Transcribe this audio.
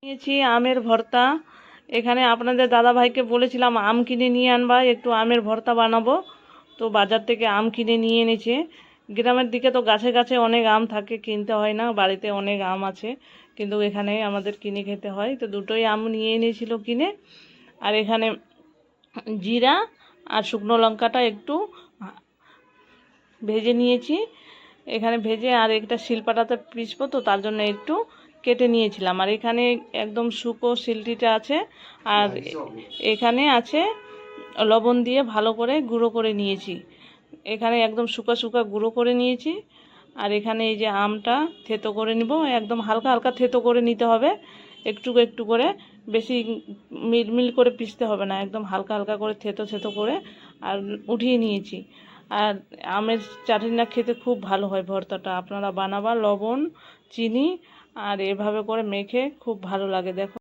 নিয়েছি আমের ভর্তা। এখানে আপনাদের দাদা ভাইকে বলেছিলাম আম কিনে নিয়ে আনবা, একটু আমের ভর্তা বানাবো। তো বাজার থেকে আম কিনে নিয়ে এনেছে। গ্রামের দিকে তো গাছে গাছে অনেক আম থাকে, কিনতে হয় না, বাড়িতে অনেক আম আছে, কিন্তু এখানে আমাদের কিনে খেতে হয়। তো দুটোই আম নিয়ে এনেছিল কিনে। আর এখানে জিরা আর শুকনো লঙ্কাটা একটু ভেজে নিয়েছি। এখানে ভেজে আর একটা শিলপাটাতে পিষবো, তো তার জন্য একটু কেটে নিয়েছিলাম। আর এখানে একদম শুকো শিলটিটা আছে, আর এখানে আছে লবণ দিয়ে ভালো করে গুঁড়ো করে নিয়েছি। এখানে একদম শুকা শুকা গুঁড়ো করে নিয়েছি। আর এখানে এই যে আমটা থেতো করে নিব, একদম হালকা হালকা থেতো করে নিতে হবে, একটু একটু করে, বেশি মিলমিল করে পিষতে হবে না, একদম হালকা হালকা করে থেতো থেতো করে আর উঠিয়ে নিয়েছি। আর আমের চাটনিটা খেতে খুব ভালো হয় ভর্তাটা, আপনারা বানাবা, লবণ চিনি আর এভাবে করে মেখে খুব ভালো লাগে। দেখো।